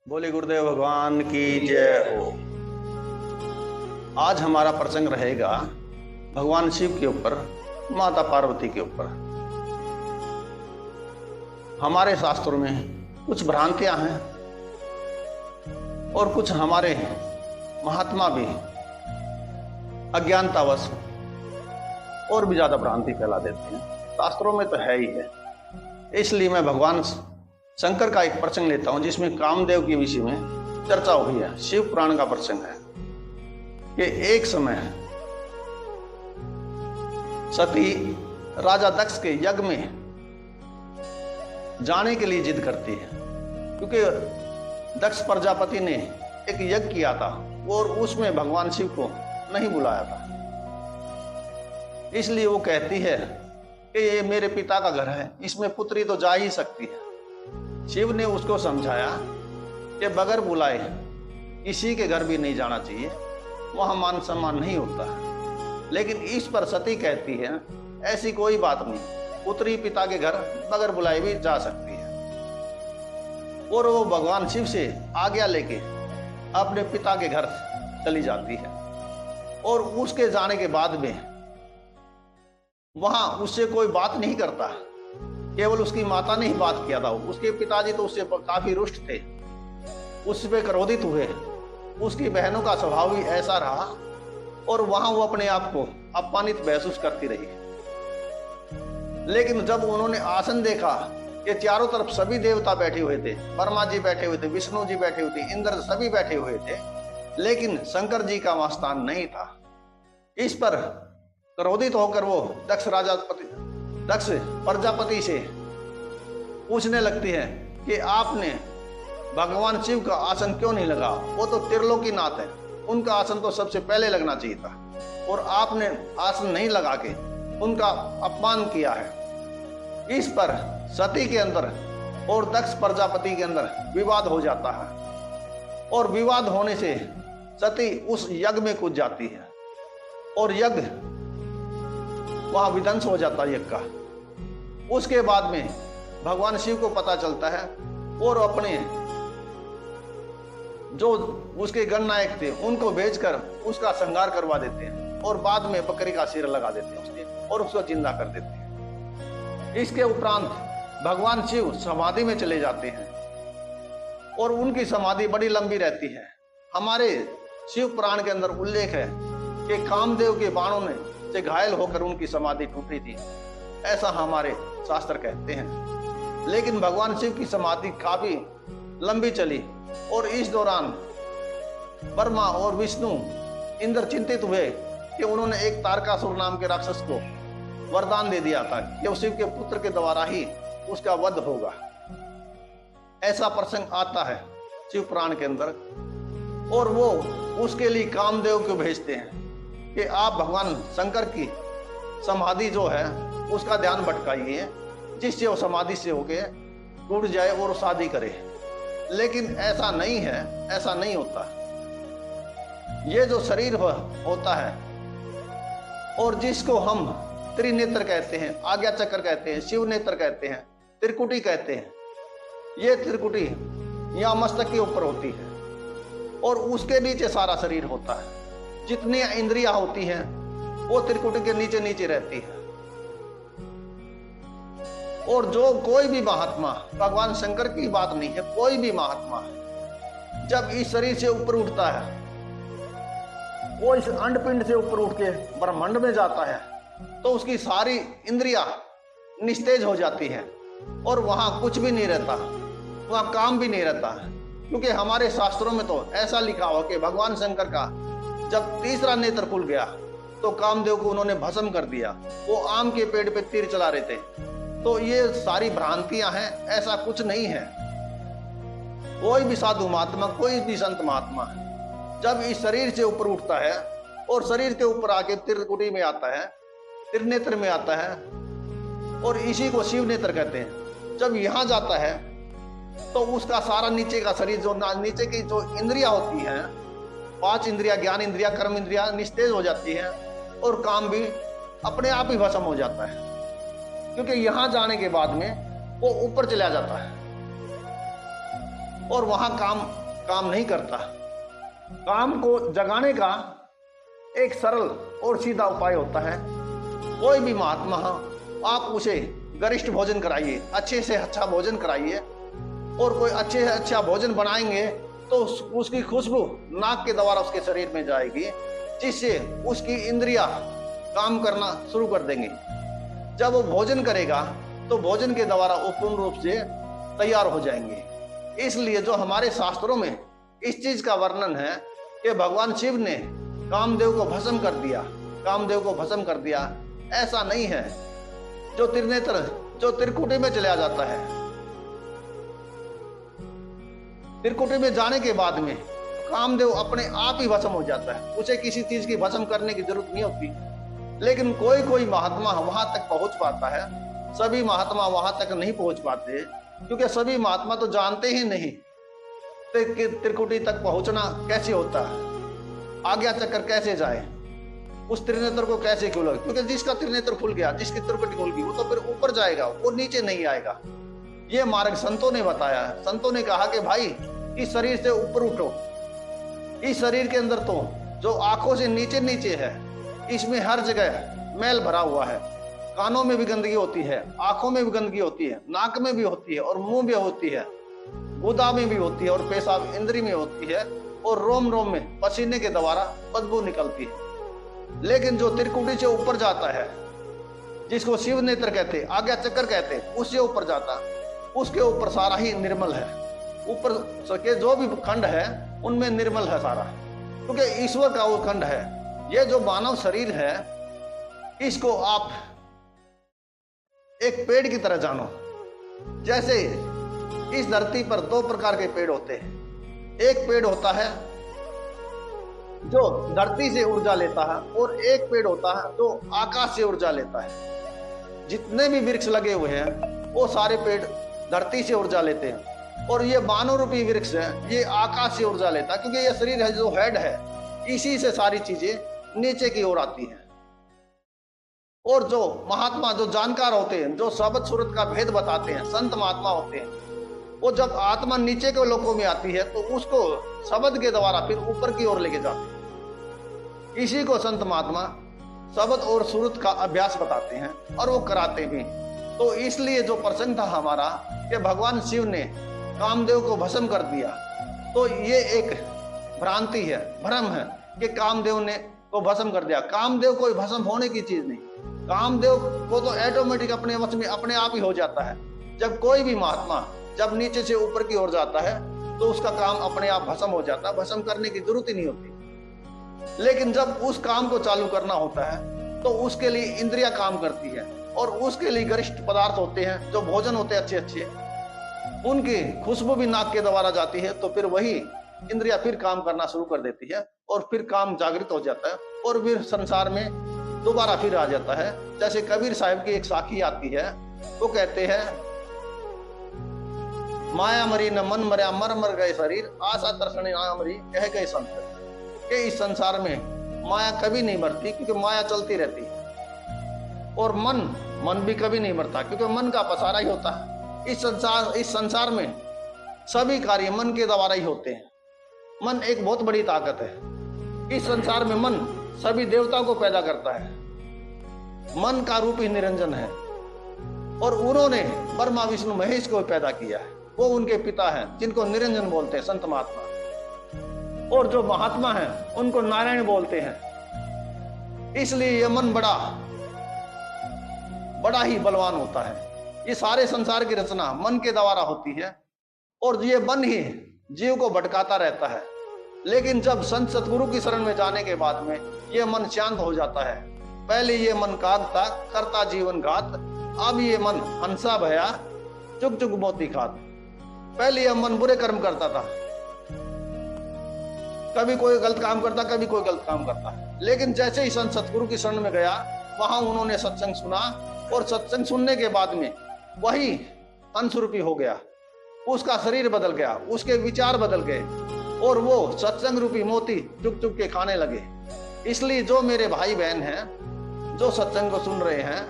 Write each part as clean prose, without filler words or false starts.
बोले गुरुदेव भगवान की जय हो। आज हमारा प्रसंग रहेगा भगवान शिव के ऊपर, माता पार्वती के ऊपर। हमारे शास्त्रों में कुछ भ्रांतियां हैं और कुछ हमारे महात्मा भी अज्ञानतावश और भी ज्यादा भ्रांति फैला देते हैं। शास्त्रों में तो है ही है। इसलिए मैं भगवान शंकर का एक प्रसंग लेता हूं जिसमें कामदेव के विषय में चर्चा हुई है। शिव पुराण का प्रसंग है कि एक समय सती राजा दक्ष के यज्ञ में जाने के लिए जिद करती है, क्योंकि दक्ष प्रजापति ने एक यज्ञ किया था और उसमें भगवान शिव को नहीं बुलाया था। इसलिए वो कहती है कि ये मेरे पिता का घर है, इसमें पुत्री तो जा ही सकती है। शिव ने उसको समझाया कि बगैर बुलाए किसी के घर भी नहीं जाना चाहिए, वहां मान सम्मान नहीं होता। लेकिन इस पर सती कहती है ऐसी कोई बात नहीं, पुत्री पिता के घर बगैर बुलाए भी जा सकती है। और वो भगवान शिव से आज्ञा लेके अपने पिता के घर चली जाती है। और उसके जाने के बाद में वहां उससे कोई बात नहीं करता, केवल उसकी माता ने ही बात किया था। उसके पिताजी तो उससे काफी रुष्ट थे, उस पे क्रोधित हुए। उसकी बहनों का स्वभाव भी ऐसा रहा और वहां वो अपने आप को अपमानित महसूस करती रही। लेकिन जब उन्होंने आसन देखा कि चारों तरफ सभी देवता बैठे हुए थे, ब्रह्मा जी बैठे हुए थे, विष्णु जी बैठे हुए थे, इंद्र सभी बैठे हुए थे, लेकिन शंकर जी का वहां स्थान नहीं था। इस पर क्रोधित होकर वो दक्ष प्रजापति से पूछने लगती है कि आपने भगवान शिव का आसन क्यों नहीं लगा? वो तो त्रिलोकीनाथ है, उनका आसन तो सबसे पहले लगना चाहिए था, और आपने आसन नहीं लगा के उनका अपमान किया है। इस पर सती के अंदर और दक्ष प्रजापति के अंदर विवाद हो जाता है, और विवाद होने से सती उस यज्ञ में कूद जाती है और यज्ञ वहां विध्वंस हो जाता है यज्ञ का। उसके बाद में भगवान शिव को पता चलता है और अपने जो उसके गणनायक थे उनको भेजकर उसका संहार करवा देते हैं और बाद में बकरी का सिर लगा देते हैं उसके और उसको जिंदा कर देते हैं। इसके उपरांत भगवान शिव समाधि में चले जाते हैं और उनकी समाधि बड़ी लंबी रहती है। हमारे शिव पुराण के अंदर उल्लेख है कि कामदेव के बाणों ने से घायल होकर उनकी समाधि टूटी थी, ऐसा हमारे शास्त्र कहते हैं। लेकिन भगवान शिव की समाधि काफी लंबी चली और इस दौरान ब्रह्मा और विष्णु इंद्र चिंतित हुए कि उन्होंने एक तारकासुर नाम के राक्षस को वरदान दे दिया था कि शिव के पुत्र के द्वारा ही उसका वध होगा। ऐसा प्रसंग आता है शिव पुराण के अंदर, और वो उसके लिए कामदेव को भेजते हैं कि आप भगवान शंकर की समाधि जो है उसका ध्यान भटकाइए, जिससे वो समाधि से होके टूट जाए और शादी करे। लेकिन ऐसा नहीं है, ऐसा नहीं होता। ये जो शरीर होता है और जिसको हम त्रिनेत्र कहते हैं, आज्ञा चक्र कहते हैं, शिव नेत्र कहते हैं, त्रिकुटी कहते हैं, ये त्रिकुटी यहाँ मस्तक के ऊपर होती है और उसके नीचे सारा शरीर होता है। जितनी इंद्रियां होती हैं वो त्रिकुटी के नीचे नीचे रहती है। और जो कोई भी महात्मा, भगवान शंकर की बात नहीं है, कोई भी महात्मा जब इस शरीर से ऊपर उठता है, वो इस अंडपिंड से ऊपर उठ के ब्रह्मांड में जाता है, तो उसकी सारी इंद्रियां निस्तेज हो जाती है और वहां कुछ भी नहीं रहता, वहां काम भी नहीं रहता। क्योंकि हमारे शास्त्रों में तो ऐसा लिखा हुआ कि भगवान शंकर का जब तीसरा नेत्र खुल गया तो कामदेव को उन्होंने भस्म कर दिया। वो आम के पेड़ पे तीर चला रहे थे। तो ये सारी भ्रांतियां हैं, ऐसा कुछ नहीं है। कोई भी साधु महात्मा, कोई भी संत महात्मा जब इस शरीर से ऊपर उठता है और शरीर के ऊपर आके त्रिकुटी में आता है, त्रिनेत्र में आता है, और इसी को शिव नेत्र कहते हैं, जब यहां जाता है तो उसका सारा नीचे का शरीर, जो नीचे की जो इंद्रियां होती हैं, 5 इंद्रियां, ज्ञान इंद्रिया, कर्म इंद्रिया निस्तेज हो जाती है और काम भी अपने आप ही भस्म हो जाता है। क्योंकि यहां जाने के बाद में वो ऊपर चला जाता है। और वहां काम नहीं करता। काम को जगाने का एक सरल और सीधा उपाय होता है, कोई भी महात्मा हो आप उसे गरिष्ठ भोजन कराइए, अच्छे से अच्छा भोजन कराइए, और कोई अच्छे से अच्छा भोजन बनाएंगे तो उसकी खुशबू नाक के द्वारा उसके शरीर में जाएगी, जिससे उसकी इंद्रियां काम करना शुरू कर देंगे। जब वो भोजन करेगा तो भोजन के द्वारा वो पूर्ण रूप से तैयार हो जाएंगे। इसलिए जो हमारे शास्त्रों में इस चीज का वर्णन है कि भगवान शिव ने कामदेव को भस्म कर दिया, कामदेव को भस्म कर दिया, ऐसा नहीं है। जो त्रिनेत्र जो त्रिकुटी में चला जाता है, त्रिकुटी में जाने के बाद में कामदेव अपने आप ही भस्म हो जाता है, उसे किसी चीज की भस्म करने की जरूरत नहीं होती। लेकिन कोई महात्मा वहां तक पहुंच पाता है, सभी महात्मा वहां तक नहीं पहुंच पाते, क्योंकि सभी महात्मा तो जानते ही नहीं त्रिकुटी तक पहुंचना कैसे होता है, आज्ञा चक्कर कैसे जाए, उस त्रिनेत्र को कैसे खुले, क्योंकि जिसका त्रिनेत्र खुल गया, जिसकी त्रिकुटी खुल गई, वो तो फिर ऊपर जाएगा, वो नीचे नहीं आएगा। ये मार्ग संतों ने बताया है। संतों ने कहा कि भाई इस शरीर से ऊपर उठो, इस शरीर के अंदर तो जो आंखों से नीचे नीचे है, इसमें हर जगह मैल भरा हुआ है, कानों में भी गंदगी होती है, आंखों में भी गंदगी होती है, नाक में भी होती है, और मुंह में होती है, गुदा में भी होती है, और पेशाब इंद्री में होती है, और रोम रोम में पसीने के द्वारा बदबू निकलती है। लेकिन जो त्रिकुटी से ऊपर जाता है, जिसको शिव नेत्र कहते, आज्ञा चक्कर कहते, उससे ऊपर जाता, उसके ऊपर सारा ही निर्मल है, ऊपर के जो भी खंड है उनमें निर्मल है सारा, क्योंकि ईश्वर का वो खंड है। ये जो मानव शरीर है, इसको आप एक पेड़ की तरह जानो। जैसे इस धरती पर दो प्रकार के पेड़ होते हैं, एक पेड़ होता है जो धरती से ऊर्जा लेता है, और एक पेड़ होता है जो आकाश से ऊर्जा लेता है। जितने भी वृक्ष लगे हुए हैं वो सारे पेड़ धरती से ऊर्जा लेते हैं, और ये मानव रूपी वृक्ष है, ये आकाश से ऊर्जा लेता है, क्योंकि ये शरीर है जो हेड है, इसी से सारी चीजें नीचे की ओर आती हैं। और जो महात्मा, जो जानकार होते हैं, जो शब्द सूरत का भेद बताते हैं, संत महात्मा होते हैं, वो जब आत्मा नीचे के लोकों में आती है तो उसको शब्द के द्वारा फिर ऊपर की ओर लेके जाते हैं। इसी को संत महात्मा शब्द और सूरत का अभ्यास बताते हैं, और वो कराते भी। तो इसलिए जो प्रसंग था हमारा कि भगवान शिव ने कामदेव को भस्म कर दिया, तो ये एक भ्रांति है, भ्रम है कि कामदेव ने को भस्म कर दिया। कामदेव कोई भस्म होने की चीज नहीं, कामदेव को तो ऑटोमेटिक अपने वश में अपने आप ही हो जाता है। जब कोई भी महात्मा जब नीचे से ऊपर की ओर जाता है तो उसका काम अपने आप भस्म हो जाता है, भस्म करने की जरूरत ही नहीं होती। लेकिन जब उस काम को चालू करना होता है तो उसके लिए इंद्रियां काम करती है, और उसके लिए गरिष्ठ पदार्थ होते हैं, जो भोजन होते हैं अच्छे अच्छे, उनकी खुशबू भी नाक के द्वारा जाती है, तो फिर वही इंद्रियां फिर काम करना शुरू कर देती है, और फिर काम जागृत हो जाता है, और फिर संसार में दोबारा फिर आ जाता है। जैसे कबीर साहब की एक साखी आती है, वो कहते हैं, माया मरी न मन मरया, मर मर गए शरीर, आशा दर्शन ना मरी, कह गए संत। कि इस संसार में माया कभी नहीं मरती, क्योंकि माया चलती रहती है, और मन भी कभी नहीं मरता, क्योंकि मन का पसारा ही होता है। इस संसार में सभी कार्य मन के द्वारा ही होते हैं। मन एक बहुत बड़ी ताकत है। इस संसार में मन सभी देवताओं को पैदा करता है, मन का रूप ही निरंजन है, और उन्होंने ब्रह्मा विष्णु महेश को पैदा किया है, वो उनके पिता हैं, जिनको निरंजन बोलते हैं संत महात्मा। और जो महात्मा हैं उनको नारायण बोलते हैं। इसलिए ये मन बड़ा ही बलवान होता है। ये सारे संसार की रचना मन के द्वारा होती है, और ये मन ही जीव को भटकाता रहता है। लेकिन जब संत सतगुरु की शरण में जाने के बाद में ये मन शांत हो जाता है। पहले ये मन काग था, करता जीवन घात, अब ये मन हंसा भया, चुग चुग मोती खात। पहले यह मन बुरे कर्म करता था, कभी कोई गलत काम करता, कभी कोई गलत काम करता। लेकिन जैसे ही संत सतगुरु की शरण में गया, वहां उन्होंने सत्संग सुना, और सत्संग सुनने के बाद में वही अंशरूपी हो गया, उसका शरीर बदल गया, उसके विचार बदल गए, और वो सत्संग रूपी मोती चुग चुग के खाने लगे। इसलिए जो मेरे भाई बहन हैं, जो सत्संग को सुन रहे हैं,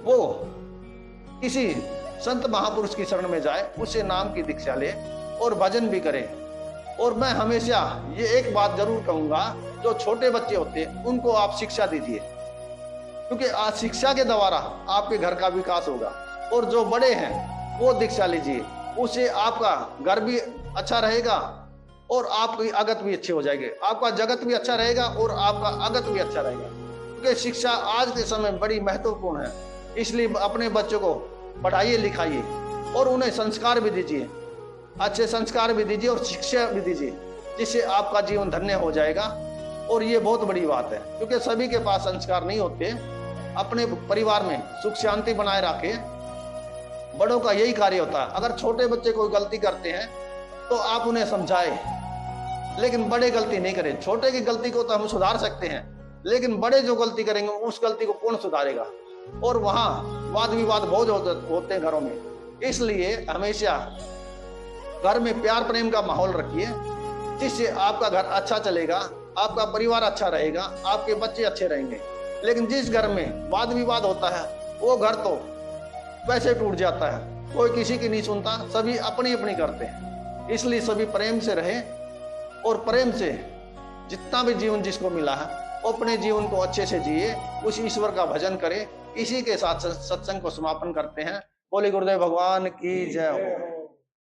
वो किसी संत महापुरुष की शरण में जाए, उससे नाम की दीक्षा ले, और भजन भी करें। और मैं हमेशा ये एक बात जरूर कहूंगा, जो छोटे बच्चे होते हैं उनको आप शिक्षा दीजिए, क्योंकि आज शिक्षा के द्वारा आपके घर का विकास होगा। और जो बड़े हैं वो दीक्षा लीजिए, उससे आपका घर भी अच्छा रहेगा और आपकी आगत भी अच्छी हो जाएगी, आपका जगत भी अच्छा रहेगा और आपका आगत भी अच्छा रहेगा। क्योंकि शिक्षा आज के समय में बड़ी महत्वपूर्ण है, इसलिए अपने बच्चों को पढ़ाइए लिखाइए और उन्हें संस्कार भी दीजिए, अच्छे संस्कार भी दीजिए और शिक्षा भी दीजिए, जिससे आपका जीवन धन्य हो जाएगा। और ये बहुत बड़ी बात है, क्योंकि सभी के पास संस्कार नहीं होते। अपने परिवार में सुख शांति बनाए रखे, बड़ों का यही कार्य होता है। अगर छोटे बच्चे कोई गलती करते हैं तो आप उन्हें समझाएं, लेकिन बड़े गलती नहीं करें। छोटे की गलती को तो हम सुधार सकते हैं, लेकिन बड़े जो गलती करेंगे उस गलती को कौन सुधारेगा। और वहां वाद विवाद बहुत होते हैं घरों में। इसलिए हमेशा घर में प्यार प्रेम का माहौल रखिए, जिससे आपका घर अच्छा चलेगा, आपका परिवार अच्छा रहेगा, आपके बच्चे अच्छे रहेंगे। लेकिन जिस घर में वाद विवाद होता है वो घर तो वैसे टूट जाता है, कोई किसी की नहीं सुनता, सभी अपनी अपनी करते हैं। इसलिए सभी प्रेम से रहे और प्रेम से जितना भी जीवन जिसको मिला है वो अपने जीवन को अच्छे से जिए, उस ईश्वर का भजन करें। इसी के साथ सत्संग को समापन करते हैं। बोले गुरुदेव भगवान की जय हो।